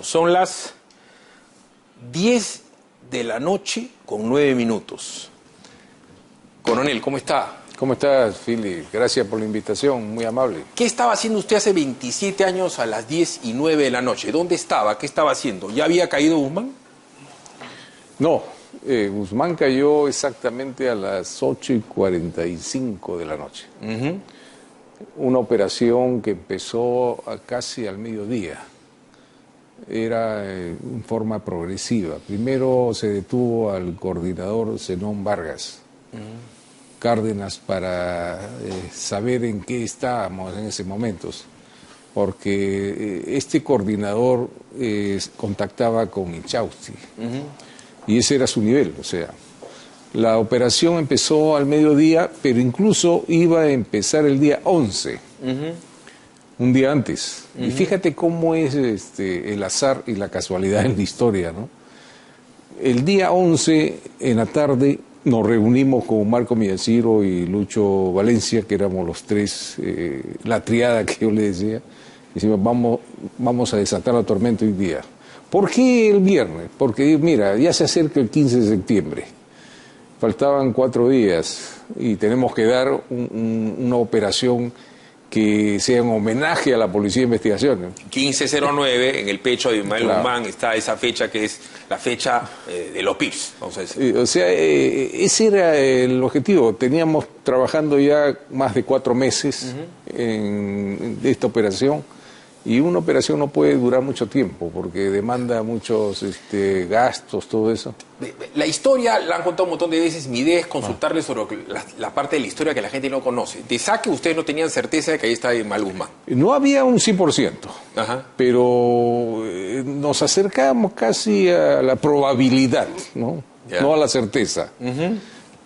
Son las 10 de la noche con 9 minutos. Coronel, ¿cómo está? ¿Cómo estás, Philly? Gracias por la invitación, muy amable. ¿Qué estaba haciendo usted hace 27 años a las 10 y 9 de la noche? ¿Dónde estaba? ¿Qué estaba haciendo? ¿Ya había caído Guzmán? No, Guzmán cayó exactamente a las 8:45 de la noche. Una operación que empezó casi al mediodía. Era en forma progresiva. Primero se detuvo al coordinador Zenón Vargas Cárdenas para saber en qué estábamos en ese momento, porque este coordinador contactaba con Inchausti y ese era su nivel. O sea, la operación empezó al mediodía, pero incluso iba a empezar el día 11. Un día antes. Y fíjate cómo es el azar y la casualidad en la historia, ¿no? El día 11, en la tarde, nos reunimos con Marco Miyashiro y Lucho Valencia, que éramos los tres, la triada que yo le decía. Decimos, vamos a desatar la tormenta hoy día. ¿Por qué el viernes? Porque, mira, ya se acerca el 15 de septiembre. Faltaban 4 días y tenemos que dar una operación que sea un homenaje a la Policía de Investigación, ¿no? 1509, en el pecho de Abimael Guzmán está esa fecha que es la fecha de los PIBs, vamos a decir. O sea, ese era el objetivo. Teníamos trabajando ya más de 4 meses en esta operación, y una operación no puede durar mucho tiempo porque demanda muchos gastos, todo eso. La historia la han contado un montón de veces. Mi idea es consultarles sobre la parte de la historia que la gente no conoce. De saque ustedes no tenían certeza de que ahí está Abimael Guzmán. No había un 100%, pero nos acercábamos casi a la probabilidad, ¿no? No a la certeza.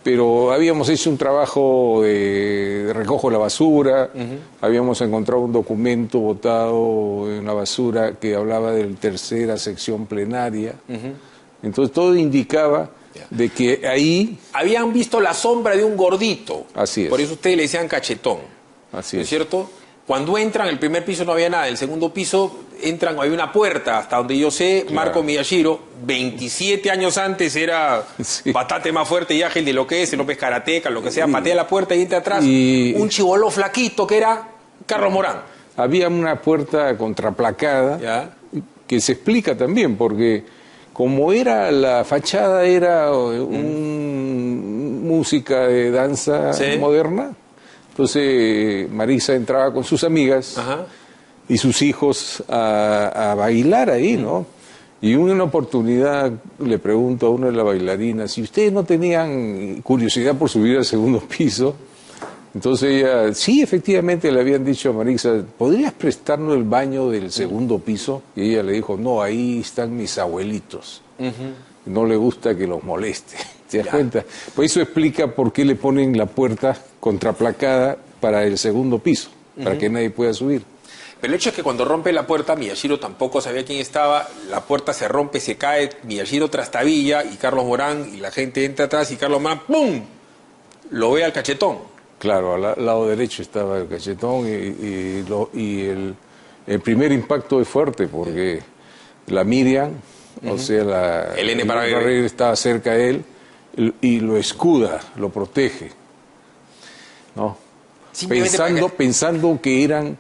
Pero habíamos hecho un trabajo de recojo de la basura, habíamos encontrado un documento botado en la basura que hablaba de la tercera sección plenaria. Entonces todo indicaba de que ahí... Habían visto la sombra de un gordito. Así es. Por eso ustedes le decían cachetón. Así ¿No es cierto? Cuando entran, el primer piso no había nada, el segundo piso entran, hay una puerta, hasta donde yo sé, claro. Marco Miyashiro, 27 años antes era bastante más fuerte y ágil de lo que es, el López Karateca, lo que sea, patea la puerta y entra atrás, un chibolo flaquito que era Carlos Morán. Había una puerta contraplacada que se explica también, porque como era la fachada, era música de danza moderna. Entonces Marisa entraba con sus amigas y sus hijos a bailar ahí, ¿no? Y una oportunidad le pregunto a una de las bailarinas, si ustedes no tenían curiosidad por subir al segundo piso. Entonces ella, sí, efectivamente le habían dicho a Marisa, ¿podrías prestarnos el baño del segundo piso? Y ella le dijo, no, ahí están mis abuelitos. No le gusta que los moleste. ¿Te das cuenta? Pues eso explica por qué le ponen la puerta contraplacada para el segundo piso, para que nadie pueda subir. Pero el hecho es que cuando rompe la puerta, Miyashiro tampoco sabía quién estaba, la puerta se rompe, se cae, Miyashiro trastabilla y Carlos Morán y la gente entra atrás y Carlos Morán, ¡pum!, lo ve al cachetón. Claro, al lado derecho estaba el cachetón y el primer impacto es fuerte porque la Miriam, o sea, la Elena Parraguirre estaba cerca de él y lo escuda, lo protege, ¿no? Pensando que eran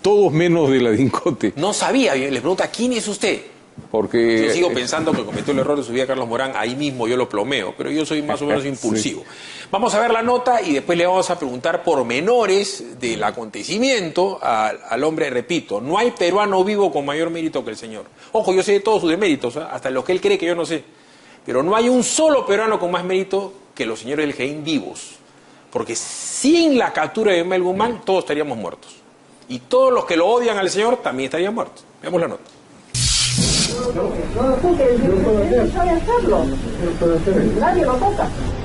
todos menos de la Dincote. No sabía, le pregunta, ¿quién es usted? Porque yo sigo pensando que cometió el error de subir a Carlos Morán, ahí mismo yo lo plomeo, pero yo soy más o menos impulsivo. Vamos a ver la nota y después le vamos a preguntar pormenores del acontecimiento al hombre. Repito, no hay peruano vivo con mayor mérito que el señor. Ojo, yo sé de todos sus deméritos, hasta los que él cree que yo no sé. Pero no hay un solo peruano con más mérito que los señores del GEIN vivos. Porque sin la captura de Abimael Guzmán, todos estaríamos muertos. Y todos los que lo odian al señor también estarían muertos. Veamos la nota.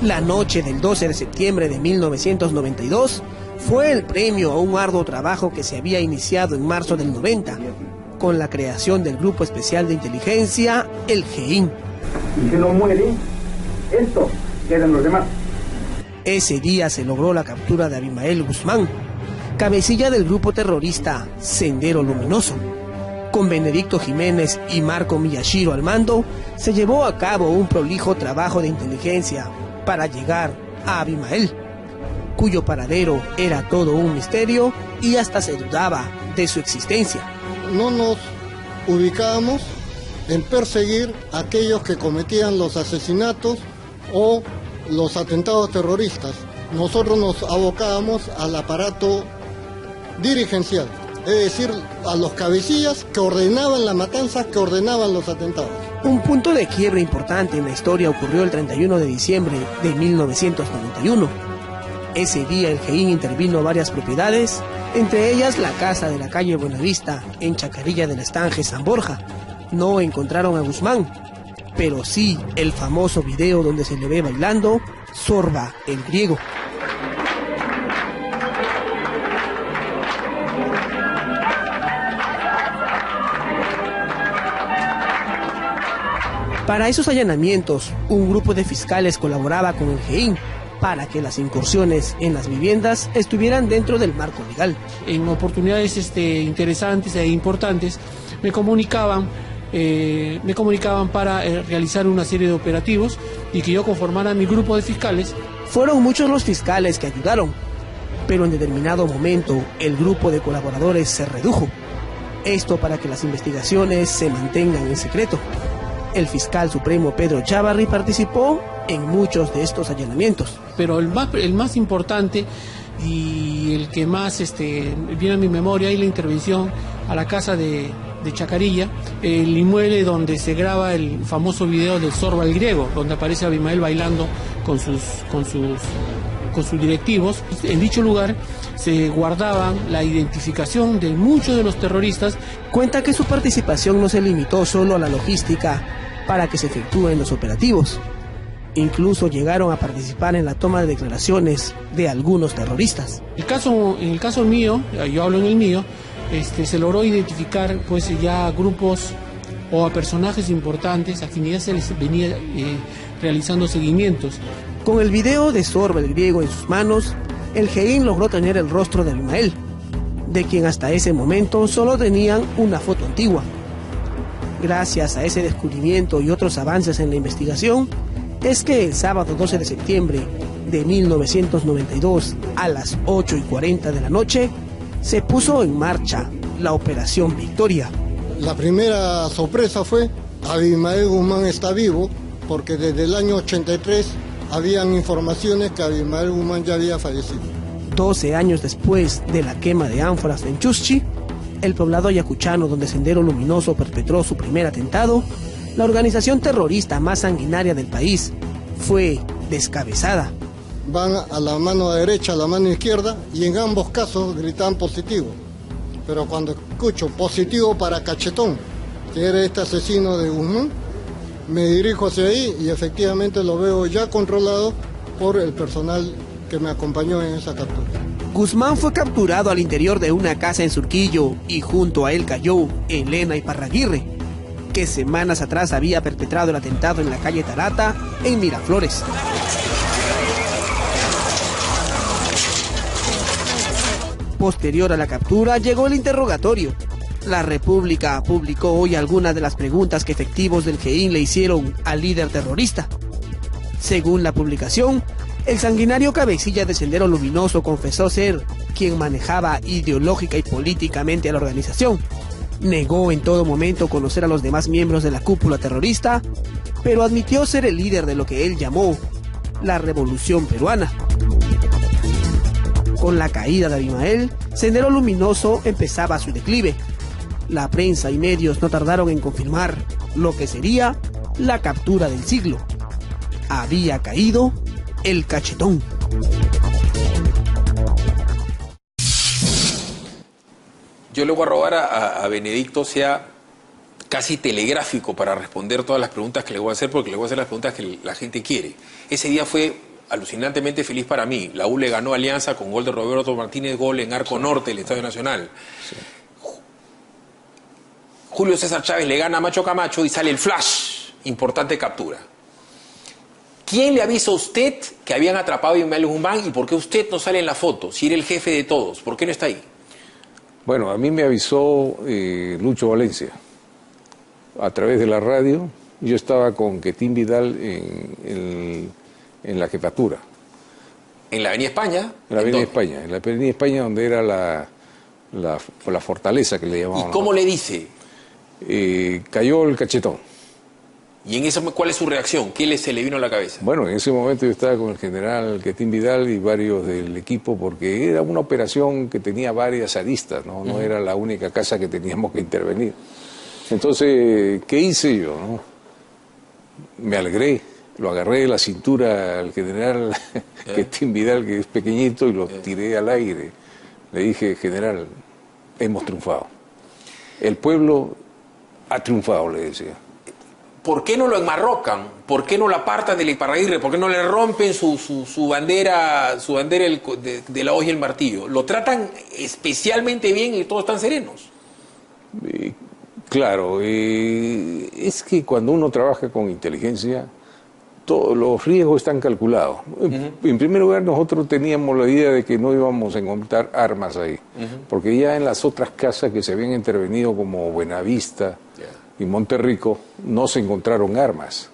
La noche del 12 de septiembre de 1992 fue el premio a un arduo trabajo que se había iniciado en marzo del 90, con la creación del Grupo Especial de Inteligencia, el GEIN. Y si no muere, esto quedan los demás. Ese día se logró la captura de Abimael Guzmán, cabecilla del grupo terrorista Sendero Luminoso. Con Benedicto Jiménez y Marco Miyashiro al mando, se llevó a cabo un prolijo trabajo de inteligencia para llegar a Abimael, cuyo paradero era todo un misterio y hasta se dudaba de su existencia. No nos ubicábamos en perseguir a aquellos que cometían los asesinatos o los atentados terroristas. Nosotros nos abocábamos al aparato dirigencial, es decir, a los cabecillas que ordenaban la matanza, que ordenaban los atentados. Un punto de quiebre importante en la historia ocurrió el 31 de diciembre de 1991. Ese día el GEIN intervino varias propiedades, entre ellas la casa de la calle Buenavista, en Chacarilla del Estanque, San Borja. No encontraron a Guzmán, pero sí el famoso video donde se le ve bailando Zorba el Griego. Para esos allanamientos, un grupo de fiscales colaboraba con el GEIN para que las incursiones en las viviendas estuvieran dentro del marco legal. En oportunidades interesantes e importantes me comunicaban para realizar una serie de operativos y que yo conformara mi grupo de fiscales. Fueron muchos los fiscales que ayudaron, pero en determinado momento el grupo de colaboradores se redujo. Esto para que las investigaciones se mantengan en secreto. El fiscal supremo Pedro Chávarri participó en muchos de estos allanamientos. Pero el más importante y el que más viene a mi memoria es la intervención a la casa de Chacarilla, el inmueble donde se graba el famoso video del Zorba el Griego, donde aparece Abimael bailando con sus directivos. En dicho lugar se guardaban la identificación de muchos de los terroristas. Cuenta que su participación no se limitó solo a la logística para que se efectúen los operativos. Incluso llegaron a participar en la toma de declaraciones de algunos terroristas. En el caso mío, yo hablo en el mío, se logró identificar pues ya grupos o a personajes importantes a quienes ya se les venía realizando seguimientos. Con el video de Zorba el Griego en sus manos, el GEIN logró tener el rostro de Abimael, de quien hasta ese momento solo tenían una foto antigua. Gracias a ese descubrimiento y otros avances en la investigación, es que el sábado 12 de septiembre de 1992, a las 8:40 de la noche, se puso en marcha la Operación Victoria. La primera sorpresa fue: Abimael Guzmán está vivo, porque desde el año 83 habían informaciones que Abimael Guzmán ya había fallecido. 12 años después de la quema de ánforas en Chuschi, el poblado ayacuchano donde Sendero Luminoso perpetró su primer atentado, la organización terrorista más sanguinaria del país fue descabezada. Van a la mano derecha, a la mano izquierda, y en ambos casos gritan positivo. Pero cuando escucho positivo para Cachetón, que era este asesino de Guzmán, me dirijo hacia ahí y efectivamente lo veo ya controlado por el personal que me acompañó en esa captura. Guzmán fue capturado al interior de una casa en Surquillo y junto a él cayó Elena Iparraguirre, que semanas atrás había perpetrado el atentado en la calle Tarata, en Miraflores. Posterior a la captura llegó el interrogatorio. La República publicó hoy algunas de las preguntas que efectivos del GEIN le hicieron al líder terrorista. Según la publicación, el sanguinario cabecilla de Sendero Luminoso confesó ser quien manejaba ideológica y políticamente a la organización. Negó en todo momento conocer a los demás miembros de la cúpula terrorista, pero admitió ser el líder de lo que él llamó la Revolución Peruana. Con la caída de Abimael, Sendero Luminoso empezaba su declive. La prensa y medios no tardaron en confirmar lo que sería la captura del siglo. Había caído el Cachetón. Yo le voy a robar a Benedicto, sea casi telegráfico para responder todas las preguntas que le voy a hacer, porque le voy a hacer las preguntas que la gente quiere. Ese día fue alucinantemente feliz para mí. La U le ganó a Alianza con gol de Roberto Martínez, gol en Arco Norte, el Estadio Nacional. Sí. Julio César Chávez le gana a Macho Camacho y sale el flash, importante captura. ¿Quién le avisa a usted que habían atrapado a Abimael Guzmán y por qué usted no sale en la foto? Si era el jefe de todos, ¿por qué no está ahí? Bueno, a mí me avisó Lucho Valencia a través de la radio. Yo estaba con Quetín Vidal en la jefatura. ¿En la Avenida España? En la Avenida España, en la Avenida España, donde era la fortaleza que le llamaban. ¿Y cómo le dice? Cayó el cachetón. ¿Y en eso cuál es su reacción? ¿Qué se le vino a la cabeza? Bueno, en ese momento yo estaba con el general Quetín Vidal y varios del equipo, porque era una operación que tenía varias aristas, ¿no? No era la única casa que teníamos que intervenir. Entonces, ¿qué hice yo, no? Me alegré, lo agarré de la cintura al general Quetín Vidal, que es pequeñito, y lo tiré al aire. Le dije, general, hemos triunfado. El pueblo ha triunfado, le decía. ¿Por qué no lo enmarrocan? ¿Por qué no lo apartan del Iparraguirre? ¿Por qué no le rompen su bandera de la hoz y el martillo? Lo tratan especialmente bien y todos están serenos. Claro, es que cuando uno trabaja con inteligencia, todos los riesgos están calculados. En primer lugar, nosotros teníamos la idea de que no íbamos a encontrar armas ahí, porque ya en las otras casas que se habían intervenido, como Buenavista y Monterrico, no se encontraron armas.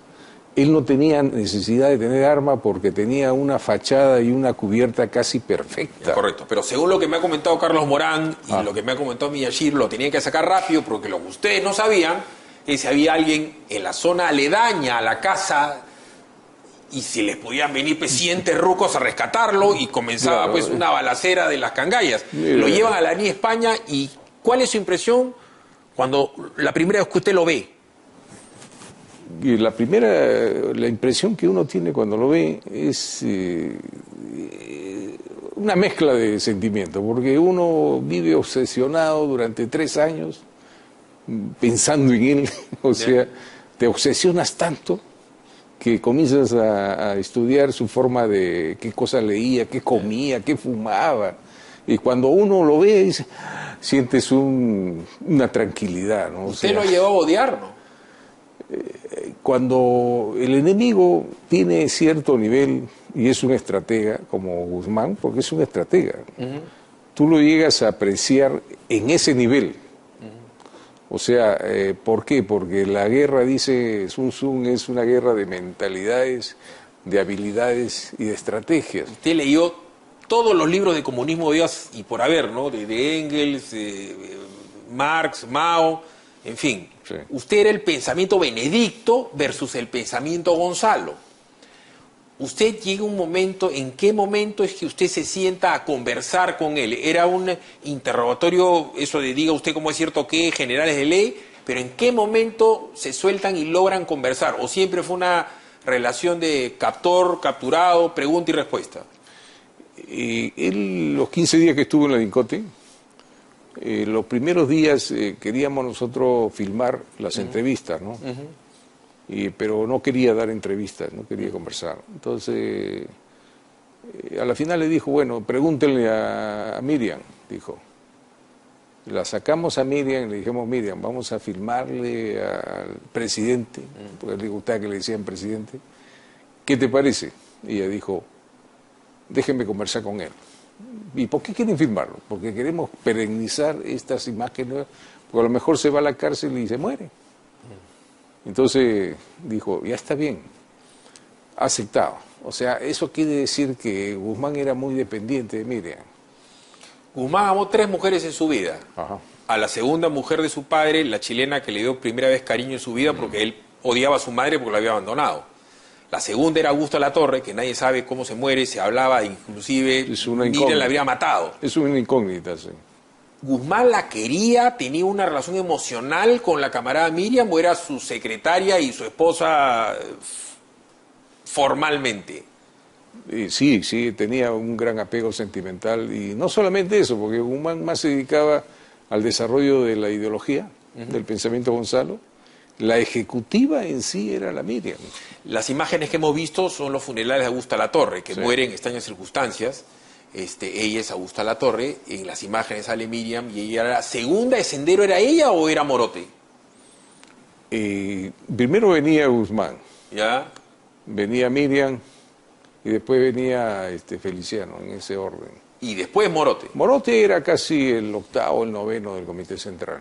Él no tenía necesidad de tener armas porque tenía una fachada y una cubierta casi perfecta. Correcto, pero según lo que me ha comentado Carlos Morán y lo que me ha comentado Miyashir, lo tenían que sacar rápido porque lo que ustedes no sabían es si había alguien en la zona aledaña a la casa y si les podían venir 100 terrucos a rescatarlo y comenzaba pues una balacera de las cangallas. Lo llevan a la Avenida España y ¿cuál es su impresión cuando la primera vez que usted lo ve? Y la impresión que uno tiene cuando lo ve es una mezcla de sentimientos, porque uno vive obsesionado durante 3 años pensando en él, o sea, te obsesionas tanto que comienzas a estudiar su forma de qué cosas leía, qué comía, qué fumaba, y cuando uno lo ve sientes una tranquilidad, ¿no? Usted lo llevó a odiar, ¿no? Cuando el enemigo tiene cierto nivel y es un estratega como Guzmán, porque es un estratega, tú lo llegas a apreciar en ese nivel. O sea, ¿por qué? Porque la guerra, dice Sun Tzu, es una guerra de mentalidades, de habilidades y de estrategias. Usted leyó todos los libros de comunismo y por haber, ¿no? De Engels, Marx, Mao, en fin. Sí. Usted era el pensamiento Benedicto versus el pensamiento Gonzalo. Usted llega un momento, ¿en qué momento es que usted se sienta a conversar con él? Era un interrogatorio, eso de diga usted cómo es cierto que generales de ley, pero ¿en qué momento se sueltan y logran conversar? ¿O siempre fue una relación de captor, capturado, pregunta y respuesta? Él, los 15 días que estuvo en la DINCOTE, los primeros días queríamos nosotros filmar las entrevistas, ¿no? Pero no quería dar entrevistas, no quería conversar. Entonces, a la final le dijo, bueno, pregúntenle a Miriam, dijo. La sacamos a Miriam y le dijimos, Miriam, vamos a filmarle al presidente, porque le gustaba que le decían presidente. ¿Qué te parece? Y ella dijo, déjenme conversar con él. ¿Y por qué quieren filmarlo? Porque queremos perennizar estas imágenes, porque a lo mejor se va a la cárcel y se muere. Entonces dijo, ya está bien, ha aceptado. O sea, eso quiere decir que Guzmán era muy dependiente de Miriam. Guzmán amó 3 mujeres en su vida. Ajá. A la segunda mujer de su padre, la chilena que le dio primera vez cariño en su vida porque él odiaba a su madre porque la había abandonado. La segunda era Augusta Latorre, que nadie sabe cómo se muere, se hablaba, inclusive Miriam la habría matado. Es una incógnita, sí. ¿Guzmán la quería, tenía una relación emocional con la camarada Miriam o era su secretaria y su esposa formalmente? Sí, tenía un gran apego sentimental y no solamente eso, porque Guzmán más se dedicaba al desarrollo de la ideología, del pensamiento Gonzalo. La ejecutiva en sí era la Miriam. Las imágenes que hemos visto son los funerales de Augusta Latorre, que muere en extrañas circunstancias. Ella es Augusta Latorre, en las imágenes sale Miriam y ella era la segunda de Sendero. ¿Era ella o era Morote? Primero venía Guzmán, ¿Ya? venía Miriam y después venía Feliciano, en ese orden. Y después Morote. Morote era casi el octavo, el noveno del Comité Central.